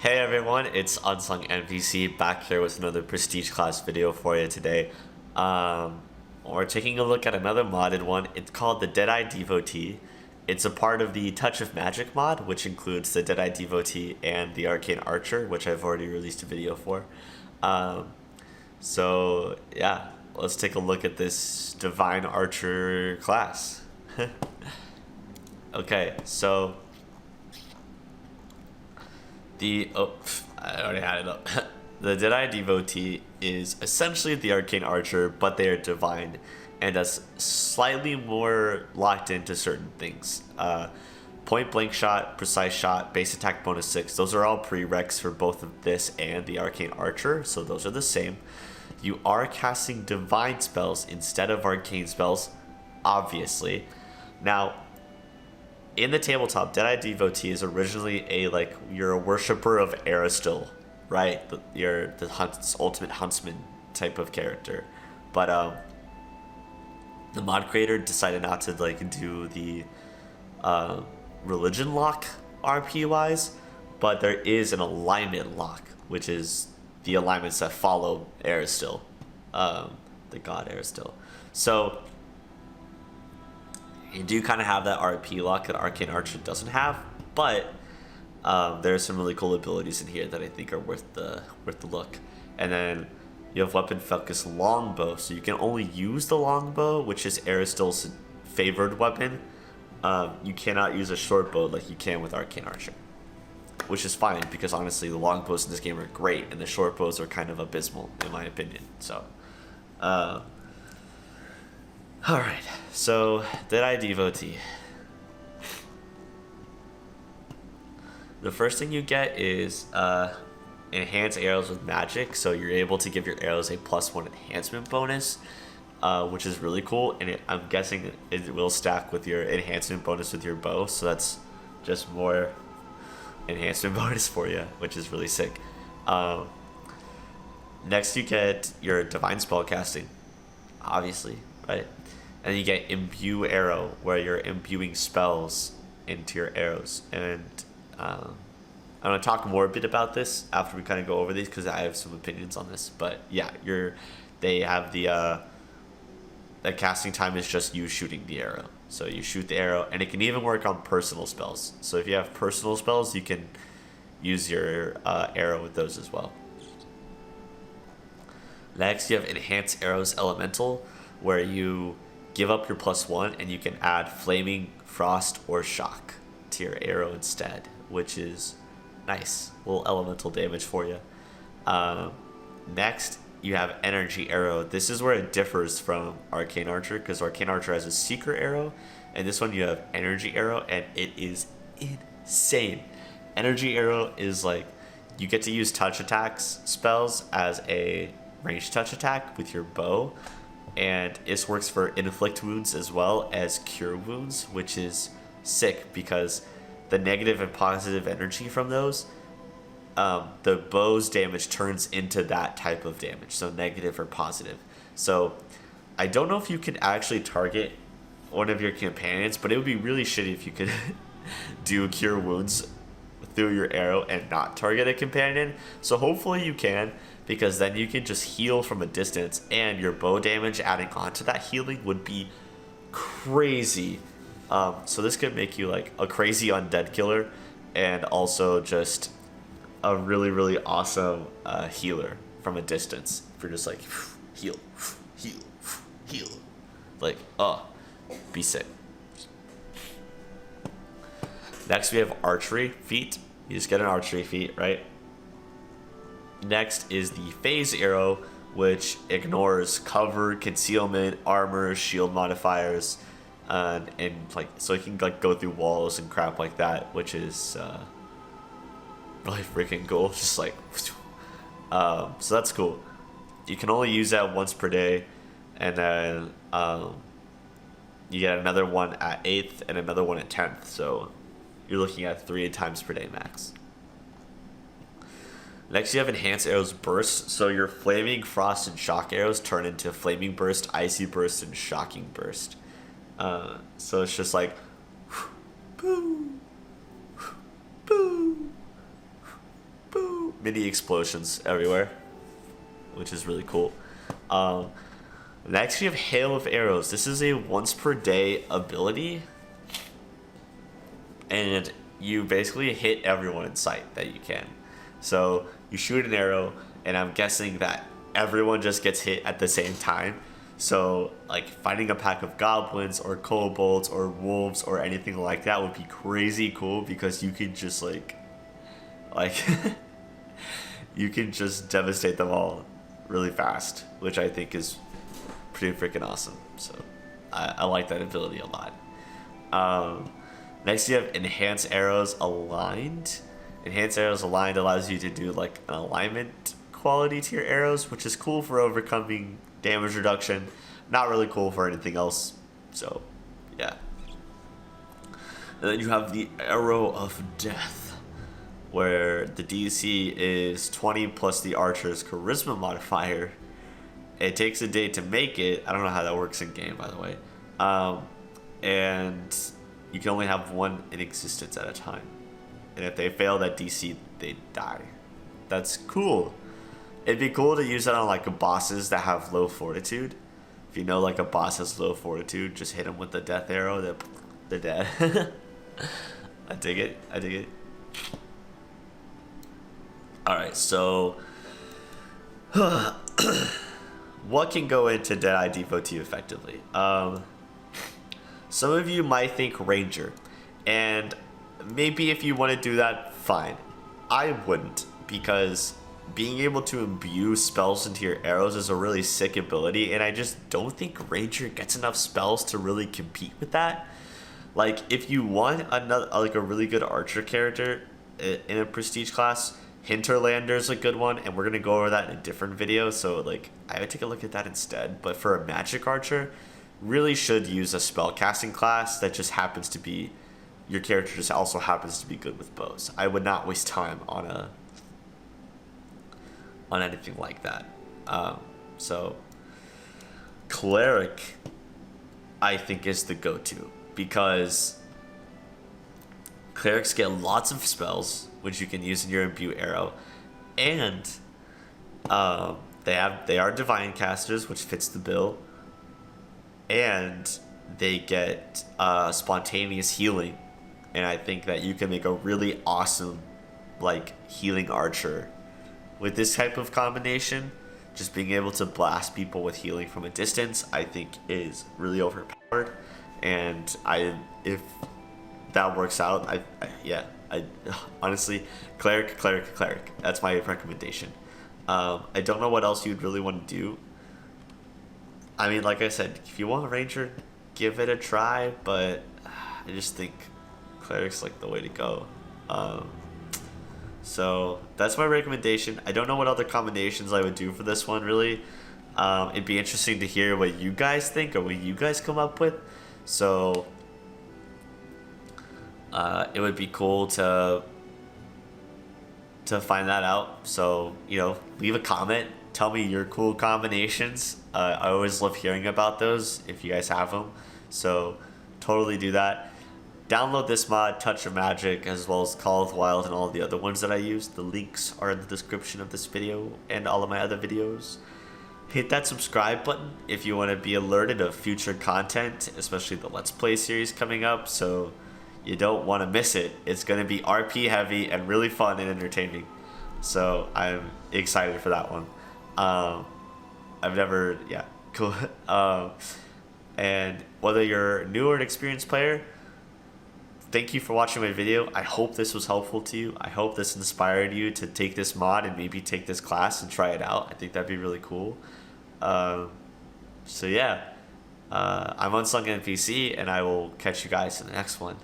Hey everyone, it's Unsung NPC back here with another Prestige class video for you today. We're taking a look at another modded one. It's called the Deadeye Devotee. It's a part of the Touch of Magic mod, which includes the Deadeye Devotee and the Arcane Archer, which I've already released a video for. So yeah, let's take a look at this Divine Archer class. Okay, so I already had it up. The Deadeye Devotee is essentially the Arcane Archer, but they are divine and is slightly more locked into certain things. Point blank shot, precise shot, base attack bonus 6. Those are all prereqs for both of this and the Arcane Archer, so those are the same. You are casting divine spells instead of arcane spells, obviously. Now, in the tabletop, Deadeye Devotee is originally you're a worshiper of Aristil, right? You're the ultimate huntsman type of character, but the mod creator decided not to do the religion lock RP wise, but there is an alignment lock, which is the alignments that follow Aristil, the god Aristil. So you do kind of have that RP lock that Arcane Archer doesn't have, but there are some really cool abilities in here that I think are worth the look. And then you have Weapon Focus Longbow, so you can only use the longbow, which is Aristil's favored weapon. You cannot use a short bow like you can with Arcane Archer, which is fine because honestly the longbows in this game are great and the short bows are kind of abysmal in my opinion. So alright, so Deadeye Devotee. The first thing you get is enhance arrows with magic, so you're able to give your arrows a +1 enhancement bonus, which is really cool, and I'm guessing it will stack with your enhancement bonus with your bow, so that's just more enhancement bonus for you, which is really sick. Next you get your divine spellcasting, obviously, right? And you get imbue arrow, where you're imbuing spells into your arrows. And I'm going to talk more a bit about this after we kind of go over these because I have some opinions on this. But yeah, they have the casting time is just you shooting the arrow. So you shoot the arrow, and it can even work on personal spells. So if you have personal spells, you can use your arrow with those as well. Next, you have Enhance Arrows Elemental, where you give up your +1 and you can add Flaming, Frost, or Shock to your arrow instead, which is nice. A little elemental damage for you. Next, you have Energy Arrow. This is where it differs from Arcane Archer, because Arcane Archer has a Seeker Arrow, and this one you have Energy Arrow, and it is insane. Energy Arrow is you get to use touch attacks spells as a ranged touch attack with your bow, and this works for inflict wounds as well as cure wounds, which is sick because the negative and positive energy from those, the bow's damage turns into that type of damage, so negative or positive. So I don't know if you can actually target one of your companions, but it would be really shitty if you could do cure wounds through your arrow and not target a companion. So hopefully you can, because then you can just heal from a distance, and your bow damage adding on to that healing would be crazy. So this could make you a crazy undead killer, and also just a really, really awesome healer from a distance. If you're just heal, heal, heal. Be sick. Next we have Archery feat. You just get an Archery feat, right? Next is the Phase Arrow, which ignores cover, concealment, armor, shield modifiers, and so it can go through walls and crap like that, which is really freaking cool. Just so that's cool. You can only use that once per day, and then you get another one at 8th and another one at 10th. So you're looking at 3 times per day max. Next, you have Enhanced Arrows Burst. So your Flaming, Frost, and Shock arrows turn into Flaming Burst, Icy Burst, and Shocking Burst. So it's just boo, boo, mini explosions everywhere, which is really cool. Um, Next, you have Hail of Arrows. This is a once per day ability, and you basically hit everyone in sight that you can. So you shoot an arrow, and I'm guessing that everyone just gets hit at the same time. So like fighting a pack of goblins or kobolds or wolves or anything like that would be crazy cool, because you can just like you can just devastate them all really fast, which I think is pretty freaking awesome. So I like that ability a lot. Next, you have Enhance Arrows Aligned. Enhance Arrows Aligned allows you to do like an alignment quality to your arrows, which is cool for overcoming damage reduction. Not really cool for anything else. So, yeah. And then you have the Arrow of Death, where the DC is 20 plus the archer's charisma modifier. It takes a day to make it. I don't know how that works in game, by the way. And you can only have one in existence at a time. And if they fail that DC, they die. That's cool. It'd be cool to use that on like bosses that have low fortitude. If you know like a boss has low fortitude, just hit them with the death arrow. They're dead. I dig it. I dig it. Alright, so what can go into Deadeye Devotee effectively? Some of you might think Ranger, and maybe if you want to do that, fine. I wouldn't, because being able to imbue spells into your arrows is a really sick ability, and I just don't think Ranger gets enough spells to really compete with that. Like, if you want another, like a really good archer character in a prestige class, Hinterlander is a good one, and we're gonna go over that in a different video. So like, I would take a look at that instead. But for a magic archer, really should use a spellcasting class that just happens to be, your character just also happens to be good with bows. I would not waste time on anything like that. So cleric, I think, is the go-to, because clerics get lots of spells which you can use in your imbue arrow, and they are divine casters, which fits the bill, and they get spontaneous healing, and I think that you can make a really awesome like healing archer with this type of combination. Just being able to blast people with healing from a distance, I think, is really overpowered, and if that works out, I honestly, cleric. That's my recommendation. I don't know what else you'd really want to do. I mean, like I said, if you want a ranger, give it a try, but I just think cleric's like the way to go. So that's my recommendation. I don't know what other combinations I would do for this one, really. It'd be interesting to hear what you guys think or what you guys come up with. So it would be cool to find that out. So, you know, leave a comment. Tell me your cool combinations. I always love hearing about those if you guys have them. So totally do that. Download this mod, Touch of Magic, as well as Call of the Wild and all the other ones that I use. The links are in the description of this video and all of my other videos. Hit that subscribe button if you want to be alerted of future content, especially the Let's Play series coming up, so you don't want to miss it. It's going to be RP heavy and really fun and entertaining. So I'm excited for that one. Cool. And whether you're new or an experienced player, thank you for watching my video. I hope this was helpful to you. I hope this inspired you to take this mod and maybe take this class and try it out. I think that'd be really cool. So yeah, I'm Unsung NPC, and I will catch you guys in the next one.